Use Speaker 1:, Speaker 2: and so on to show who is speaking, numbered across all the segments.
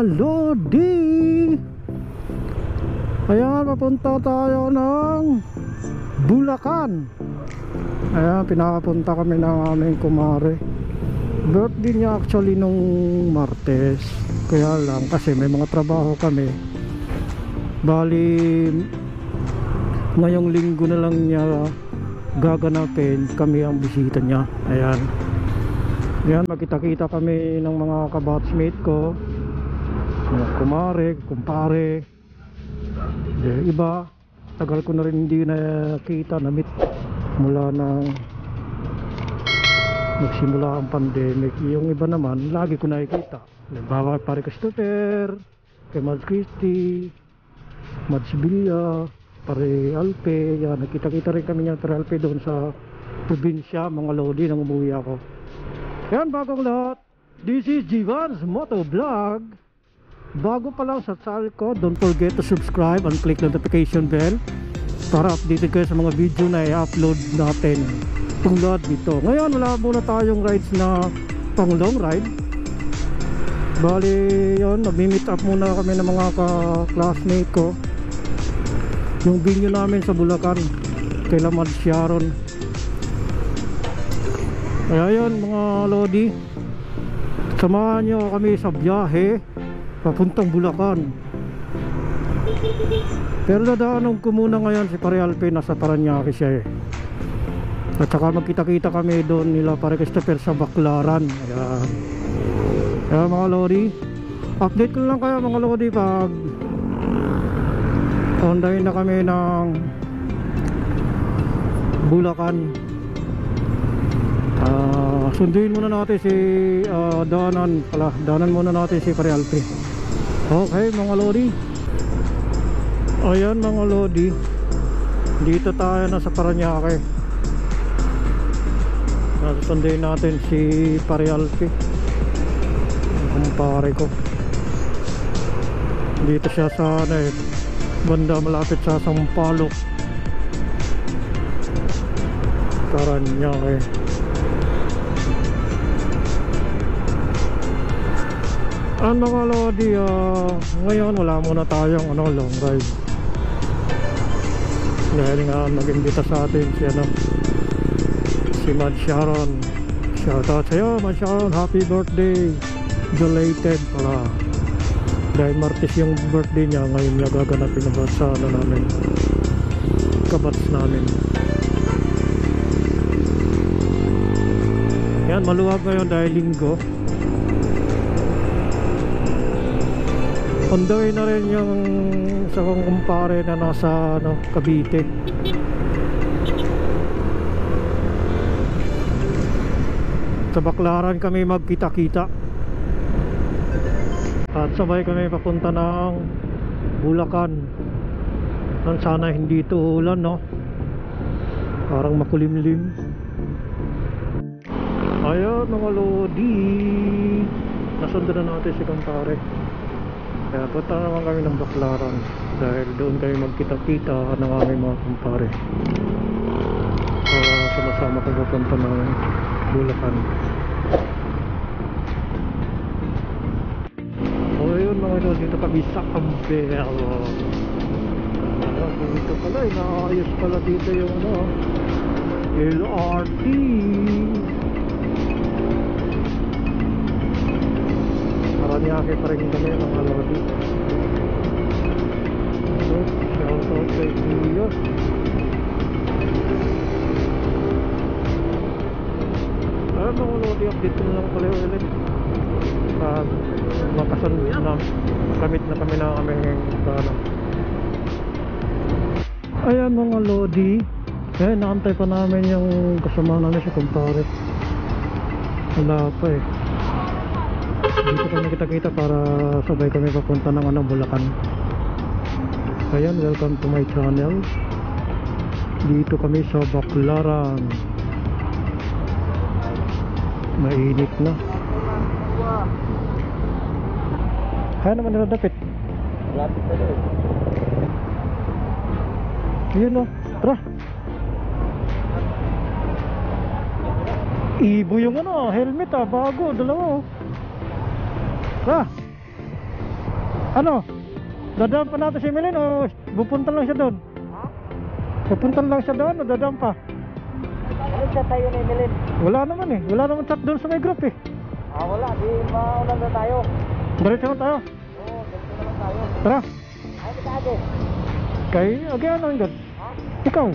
Speaker 1: Lodi. Ayan, papunta tayo ng Bulacan. Ayan, pinapunta kami ng aming kumare. Birthday niya actually nung Martes. Kaya lang kasi may mga trabaho kami. Bali ngayong linggo na lang niya gaganapin, kami ang bisita niya. Ayan. Ayan, magkita-kita kami ng mga kabatchmate ko, mga kumare, kumpare. Iba, tagal ko na rin hindi nakita, na-meet mula nang magsimula ang pandemic. Yung iba naman, lagi ko nakikita. Halimbawa, pare Christopher, kay Mads Christie, Mads Villa, pare Alpe. Yan, nakita-kita rin kami niya, pare Alpe doon sa probinsya, mga Lodi, nang umuwi ako. Yan, bagong lahat, this is Jivan's Moto Vlog. Bago pa lang sa channel ko, don't forget to subscribe and click notification bell para updated kayo sa mga video na i-upload natin tulad dito. Ngayon wala muna tayong rides na pang long ride. Bali yun, nag-meet up muna kami ng mga ka-classmate ko. Yung venue namin sa Bulacan, kay Lamad Sharon. Kaya yun mga Lodi, samahan nyo kami sa biyahe papuntang Bulacan. Pero dadaanan ko muna ngayon si Pare Alpe, nasa Paranaque siya eh. At saka magkita-kita kami doon nila Pare Christopher sa Baclaran. Ayan. Kaya mga Lodi, update ko lang kayo mga Lodi pag ondahin na kami ng Bulacan. Sunduin muna natin si daanan muna natin si Pare Alpe. Okay mga Lodi. Ayan mga Lodi, dito tayo na sa Paranaque. Sunduin natin si Pare Alpe, kumpare ko. Dito siya sa banda malapit sa Sampaloc, Paranaque. Ang mga Lodi, ngayon wala muna tayong long ride dahil nga nag-imbita sa atin si Mad Sharon. Shoutout sa'yo Mad Sharon, happy birthday belated pala, dahil Martes yung birthday niya. Ngayon niya gaganapin na sa namin, kabats namin. Yan, maluwag ngayon dahil linggo. On the way na rin yung sa kong kumpare na nasa Cavite. Sa Baclaran kami magkita-kita. At sabay kami papunta ng Bulacan. Sana hindi ito ulan, no? Parang makulimlim. Ayan mga Lodi, nasundan na natin si kumpare. Kaya punta naman kami ng Baclaran dahil doon kami magkita-kita ng aming mga kumpare. Sama-sama kami pupunta ng Bulacan. O yun mga ito, dito kami sa Ambel. Dito pala, inaayos pala dito yung LRT. Paranaque pa rin kami mga Lodi. So, shoutout kay Kuya. Mga Lodi, update ko na lang pala ulit. Makasan na, kamit na kami na kami ayan mga Lodi. Ayan, naantay pa namin yung kasama namin si kumpare. Wala pa eh. Dito kami kita-kita para sabay kami papunta ng Bulacan. Ayan, welcome to my channel. Dito kami sa Baclaran. Mainit na. Kaya naman nila dapit.
Speaker 2: Lapit na doon.
Speaker 1: Yun o, tara. Ibo yung helmet bago, dalawa o. Tara. Ano? Dadaan pa natin si Melin o pupunta lang siya doon?
Speaker 2: Ha?
Speaker 1: Pupunta lang siya doon o dadaan pa?
Speaker 2: Ano siya tayo ni Melin?
Speaker 1: Wala naman eh. Wala naman chat doon sa may group eh.
Speaker 2: Ah, wala. Di maulan na tayo.
Speaker 1: Diretso na tayo.
Speaker 2: Oo, ganito naman tayo.
Speaker 1: Tara.
Speaker 2: Ay, kita ate.
Speaker 1: Kay, agi ano yun doon?
Speaker 2: Ha?
Speaker 1: Ikaw.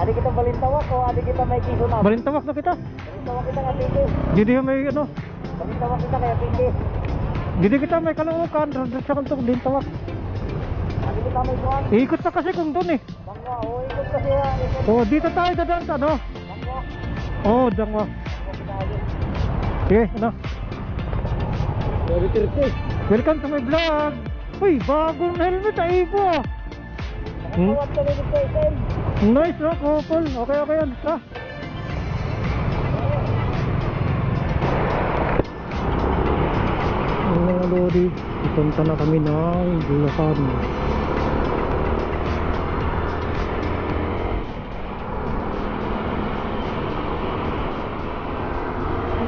Speaker 2: Adi kita balintawak o adi kita may kisunap?
Speaker 1: Balintawak na kita.
Speaker 2: Balintawak kita nga pinky.
Speaker 1: Didi may ano.
Speaker 2: Balintawak kita kaya pinky.
Speaker 1: Didi kita may kaluukan. Doon sa kantong balintawak.
Speaker 2: Adi kita may kuhan.
Speaker 1: Ikot na kasi kung doon eh.
Speaker 2: Bangwa. Oo, ikot kasi ha. Ikot.
Speaker 1: Oh, dito tayo dadaan sa ano?
Speaker 2: Bangwa.
Speaker 1: Oh, dangwa.
Speaker 2: Bangwa kita adi.
Speaker 1: Sige, ano?
Speaker 2: Very tricky.
Speaker 1: Welcome to my vlog. Uy, bagong helmet ay ibo ah.
Speaker 2: Nakakawat ka rin ito item.
Speaker 1: Nice no, couple. Okay, okay yan. Ha? Mga lodi, ipunta na kami ng Bulacan.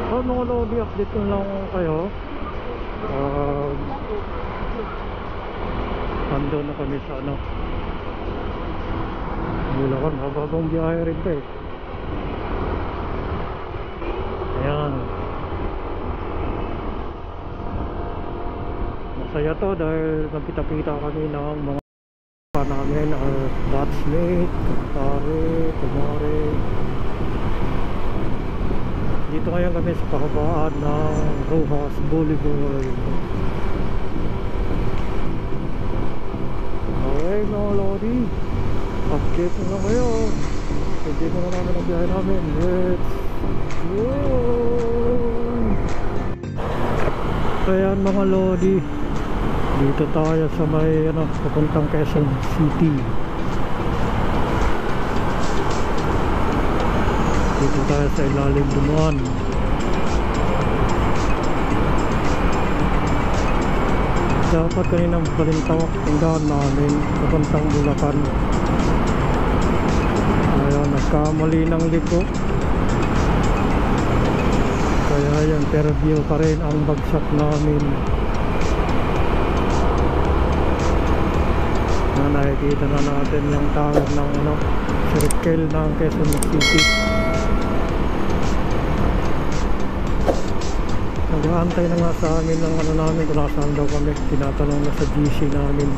Speaker 1: So mga lodi, update ko lang kayo. Nandun na kami sa ano, Bulacan. Habang biyahe rin pa eh. Ayan. Masaya to dahil nagkita-kita kami ng mga namin, batchmate, kapare, kumare. Dito ngayon kami sa pahabaan ng Rojas Boulevard. Okay mga lodi, update na lang kayo. Hindi na namin ang biyahe namin. Let's go! Ayan mga lodi, dito tayo sa may ano, papuntang Quezon City. Dito tayo sa ilalim Dumuan. Dapat kaninang balintawak tinggahan namin papuntang Bulacan. Ayan, nagkamali ng liko. Kaya yan, interview pa rin ang bagsak namin. Nakikita na natin yung tower ng ano, circle ng Quezon City. Nag-aantay na nga sa amin ng ano namin kung nasaan daw kami. Tinatanong na sa GC namin.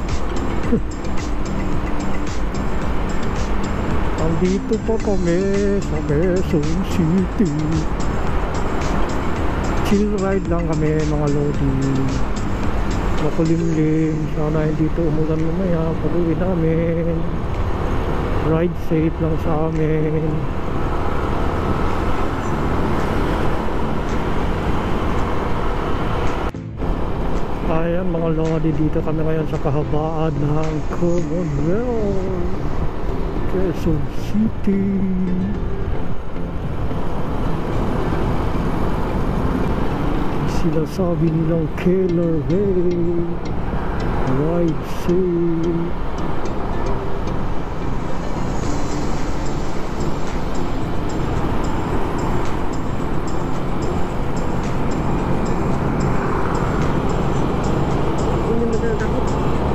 Speaker 1: Andito pa kami sa Quezon City. Chill ride lang kami mga lodi. Makulimlim. Sana hindi ito umulan mamaya pag-uwi namin. Ride safe lang sa amin. Ayan mga lodi, dito kami ngayon sa kahabaan ng Commonwealth, Quezon City. Sila sabi nilang killer way, ride safe.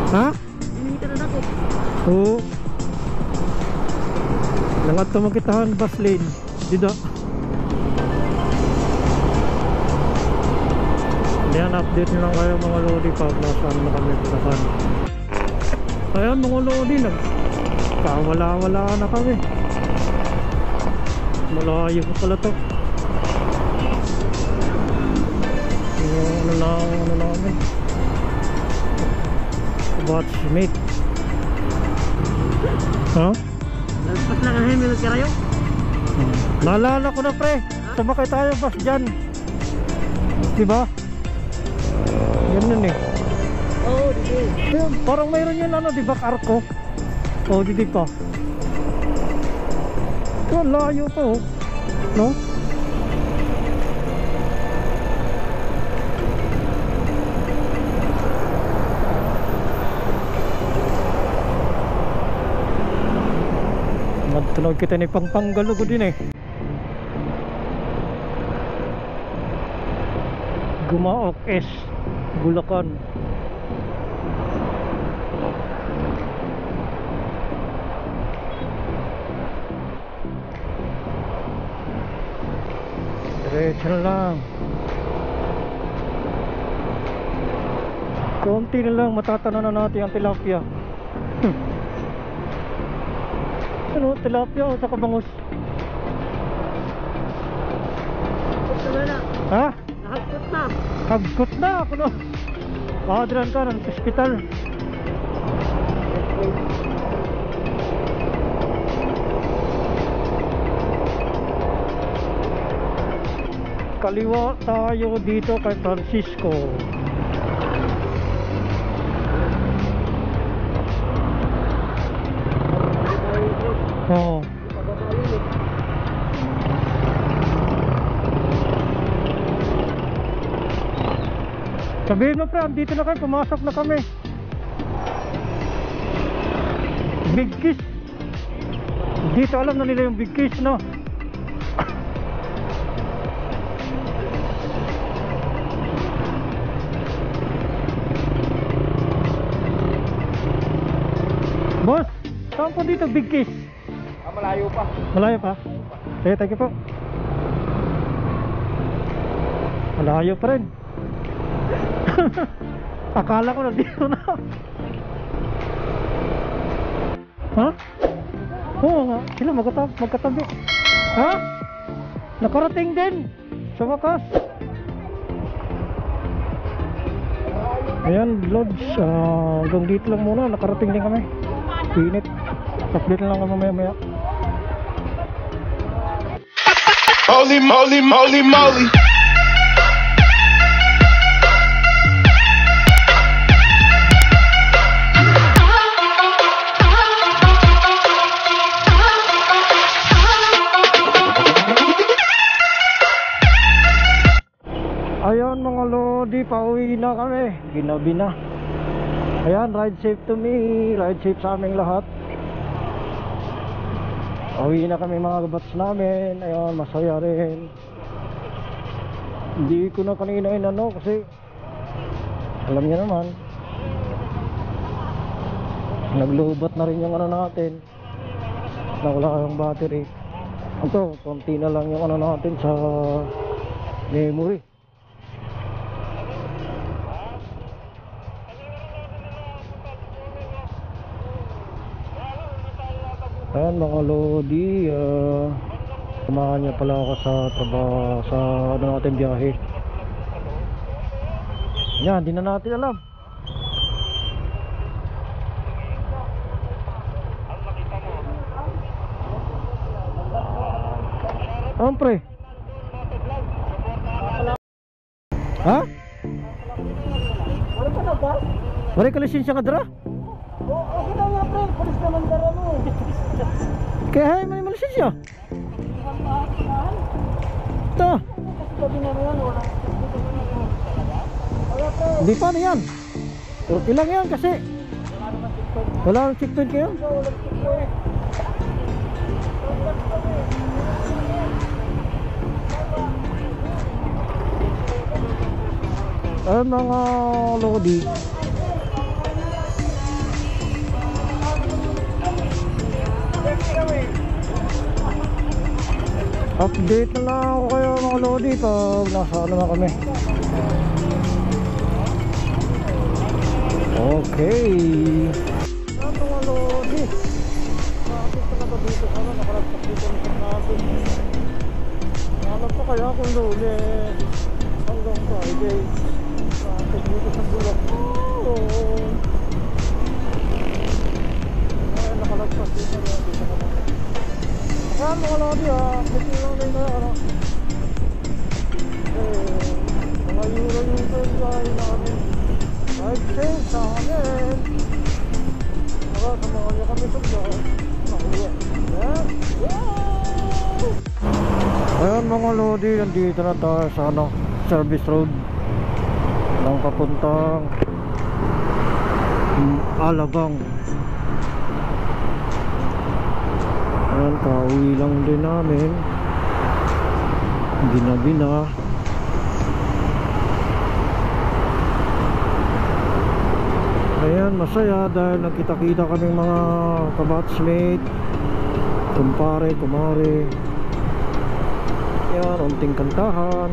Speaker 1: Ha?
Speaker 2: Hindi ka na ako.
Speaker 1: Oo. Langat tumakitahan bus lane. Dida. Ayan, update nyo lang kayo mga lodi pag nasaan na kami Bulacan. Ayan mga lodi, nagkawala-wala na kami. Malayo pa pala to. Yung ano namin, batchmate. Ha?
Speaker 2: Nagpas lang ang helmet ka rayo?
Speaker 1: Naalala ko na pre, sumakay tayo bus dyan. Diba? Ganun eh.
Speaker 2: Oo, di.
Speaker 1: Ayun, parang mayroon yun ano, diba Carco? O, di pa. Ito, layo pa oh. No? Magtunog kita ni Pangpanggalo ko din eh. Gumaok S Bulacan. Diretso na lang. Konti na lang, matatanaw na natin ang tilapia. Ano, tilapia o saka bangus? Ha?
Speaker 2: Nakagpot na.
Speaker 1: Hagkot na ako no. Padran ka ng hospital. Kaliwa tayo dito kay Francisco. Oo. Sabihin mo, Fran, dito na kayo, pumasok na kami. Big Kiss. Dito alam na nila yung Big Kiss, no? Boss, saan po dito Big Kiss?
Speaker 2: Malayo pa.
Speaker 1: Malayo pa? Thank you po. Malayo pa rin. Akala ko na dito na. Ha? Oo nga, sila magkatabi. Ha? Nakarating din sa wakas. Ayan, Lodge, hanggang dito lang muna. Nakarating din kami. Pinit. Update lang kami maya.
Speaker 3: Holy moly, moly, moly.
Speaker 1: Ayan mga lodi, pauwi na kami. Ginabi na. Ayan, ride safe to me. Ride safe sa aming lahat. Pauwi na kami mga kabats namin. Ayan, masaya rin. Hindi ko na kanina inano kasi alam niyo naman, naglubat na rin yung ano natin. Nawala yung battery. Ito, konti na lang yung ano natin sa memory. Ayan mga lodi, samahan niya pala ako sa trabaho, sa ano natin biyahe. Yan, di na natin alam. Pre. Ha?
Speaker 2: Ano pa na ba?
Speaker 1: Wala ka lisensya ka dara?
Speaker 2: Okay na nga pre, pulis naman dara mo.
Speaker 1: Kaya hay may lisensya. Ito.
Speaker 2: Sabi na rin wala.
Speaker 1: Di pa na yan. Okay lang yan kasi wala nang checkpoint kayo. Mga lodi, update na lang ako kayo mga lodi pag nasa ano na kami. Okay. Mga lodi, bakit talaga dito sana nakalagpak dito sa natin. Nakalap pa kaya kung luli hanggang Friday. Bakit dito sa bulak? Ay, nakalagpas dito na dito na. Ayan mga lodi kasi lang na yung ano. Mga euro yung pagkain namin. Right safe sa amin. Samahan niyo kami sa vlog. Makuha. Ayan mga lodi, nandito na tayo sa ano, service road ng papuntang Alabang. Ayan, kauwi lang din namin. Ginabi na. Ayan, masaya dahil nagkita-kita kaming mga kabatchmate, kumpare, kumare. Yan, unting kantahan.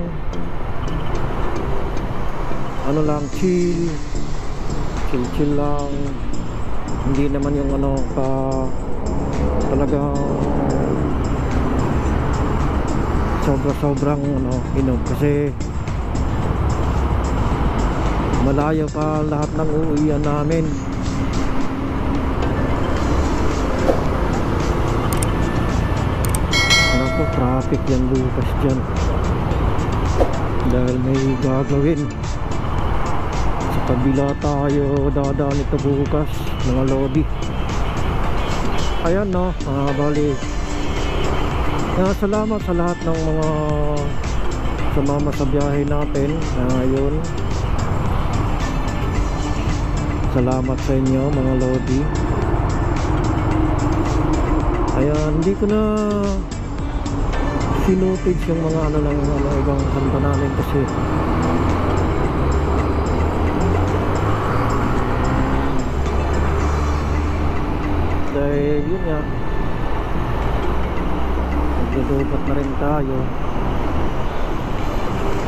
Speaker 1: Ano lang, chill lang. Hindi naman yung ano pa talagang sobrang ano inom, kasi malayo pa lahat ng uuwian namin. Naku, traffic yan bukas dyan dahil may gagawin. Sa kabila tayo dadaan ito bukas, mga lodi. Ayan no, bali salamat sa lahat ng mga sumama sa biyahe natin. Yun, salamat sa inyo mga lodi. Ayan, hindi ko na sinutage yung mga ano lang, mga ibang kanta namin kasi dahil yun nga, nagdudubat na rin tayo,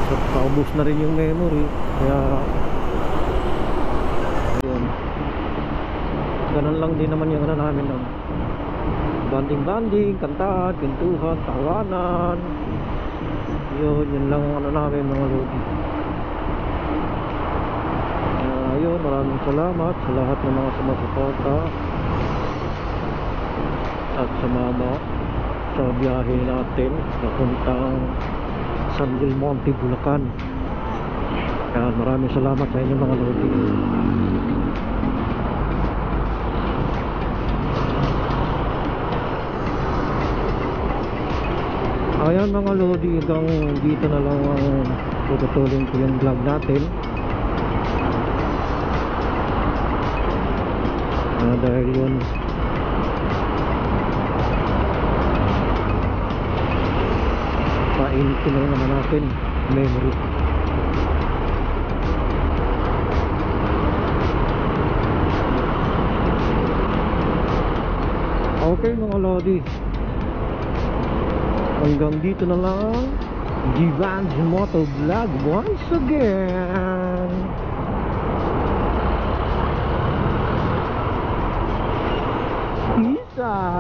Speaker 1: so paubos na rin yung memory, kaya ayun, ganun lang din naman yung ano namin no? Banding, kantahan, pintuhan, tawanan. Yun lang ang ano namin mga lodi. Yun, maraming salamat sa lahat ng mga sumasuporta at sumama sa biyahe natin papuntang San Del Monte, Bulacan. Maraming salamat sa inyo mga lodi. Ayan mga lodi, hanggang dito na lang ang tututulin ko yung vlog natin. Dahil yun, painit ko na lang naman natin memory. Okay mga lodi, hanggang dito na lang Givan's Moto Vlog once again. Peace out.